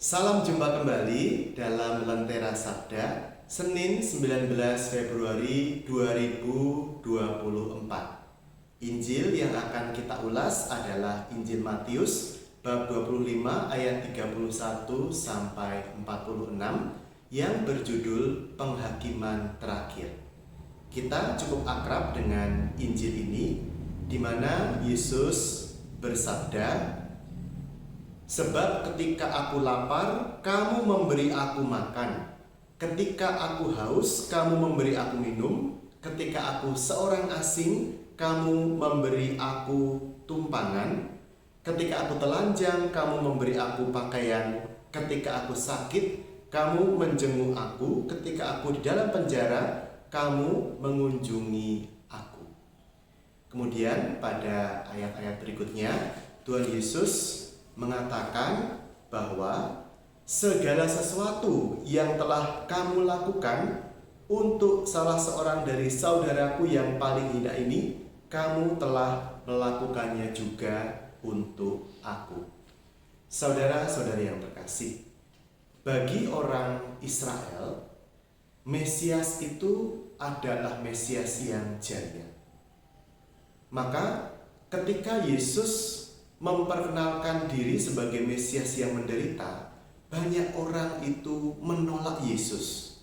Salam jumpa kembali dalam Lentera Sabda, Senin 19 Februari 2024. Injil yang akan kita ulas adalah Injil Matius bab 25 ayat 31 sampai 46 yang berjudul Penghakiman Terakhir. Kita cukup akrab dengan Injil ini, di mana Yesus bersabda, "Sebab ketika aku lapar, kamu memberi aku makan. Ketika aku haus, kamu memberi aku minum. Ketika aku seorang asing, kamu memberi aku tumpangan. Ketika aku telanjang, kamu memberi aku pakaian. Ketika aku sakit, kamu menjenguk aku. Ketika aku di dalam penjara, kamu mengunjungi aku." Kemudian pada ayat-ayat berikutnya, Tuhan Yesus mengatakan bahwa segala sesuatu yang telah kamu lakukan untuk salah seorang dari saudaraku yang paling hina ini, kamu telah melakukannya juga untuk aku. Saudara-saudari yang terkasih, bagi orang Israel, Mesias itu adalah Mesias yang jaya. Maka ketika Yesus memperkenalkan diri sebagai Mesias yang menderita, banyak orang itu menolak Yesus.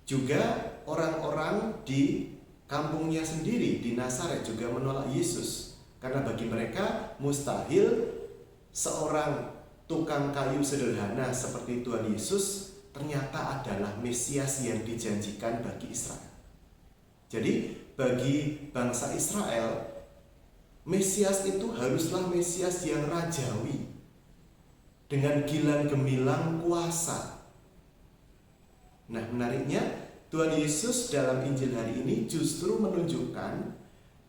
Juga orang-orang di kampungnya sendiri di Nazaret juga menolak Yesus, karena bagi mereka mustahil seorang tukang kayu sederhana seperti Tuhan Yesus ternyata adalah Mesias yang dijanjikan bagi Israel. Jadi bagi bangsa Israel, Mesias itu haruslah Mesias yang rajawi, dengan gilang gemilang kuasa. Nah, menariknya Tuhan Yesus dalam Injil hari ini justru menunjukkan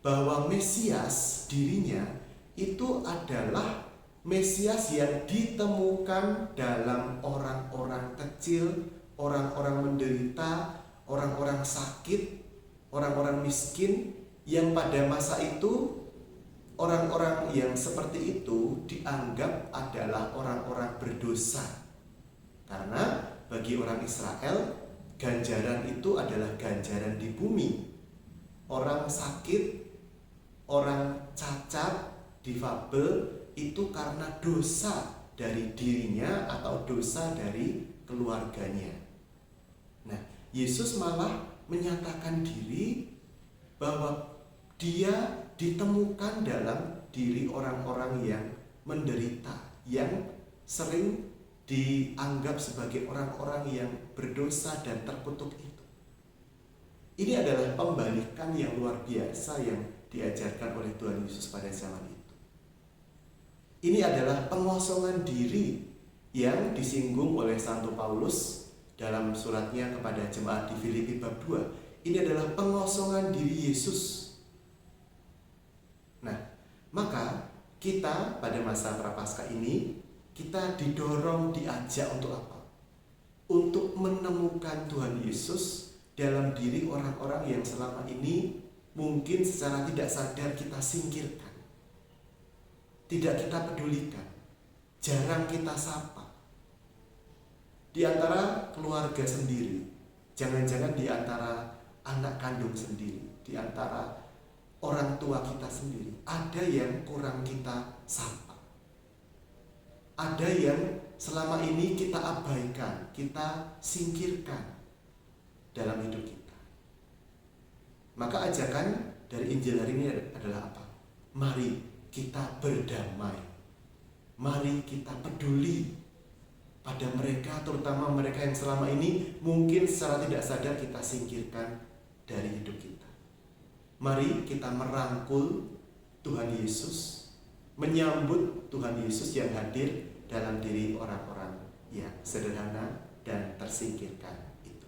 bahwa Mesias dirinya itu adalah Mesias yang ditemukan dalam orang-orang kecil, orang-orang menderita, orang-orang sakit, orang-orang miskin, yang pada masa itu orang-orang yang seperti itu dianggap adalah orang-orang berdosa. Karena bagi orang Israel, ganjaran itu adalah ganjaran di bumi. Orang sakit, orang cacat, difabel, itu karena dosa dari dirinya atau dosa dari keluarganya. Nah, Yesus malah menyatakan diri bahwa Dia ditemukan dalam diri orang-orang yang menderita, yang sering dianggap sebagai orang-orang yang berdosa dan terkutuk itu. Ini adalah pembalikan yang luar biasa yang diajarkan oleh Tuhan Yesus pada zaman itu. Ini adalah pengosongan diri yang disinggung oleh Santo Paulus dalam suratnya kepada jemaat di Filipi bab 2. Ini adalah pengosongan diri Yesus. Nah, maka kita pada masa Prapaskah ini, kita didorong, diajak untuk apa? Untuk menemukan Tuhan Yesus dalam diri orang-orang yang selama ini mungkin secara tidak sadar kita singkirkan, tidak kita pedulikan, jarang kita sapa. Di antara keluarga sendiri, jangan-jangan di antara anak kandung sendiri, di antara orang tua kita sendiri, ada yang kurang kita sapa, ada yang selama ini kita abaikan, kita singkirkan dalam hidup kita. Maka ajakan dari Injil hari ini adalah apa? Mari kita berdamai, mari kita peduli pada mereka, terutama mereka yang selama ini mungkin secara tidak sadar kita singkirkan dari hidup kita. Mari kita merangkul Tuhan Yesus, menyambut Tuhan Yesus yang hadir dalam diri orang-orang yang sederhana dan tersingkirkan itu.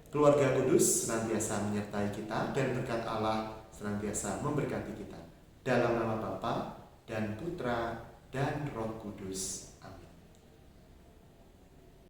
Keluarga kudus senantiasa menyertai kita, dan berkat Allah senantiasa memberkati kita. Dalam nama Bapa dan Putra dan Roh Kudus.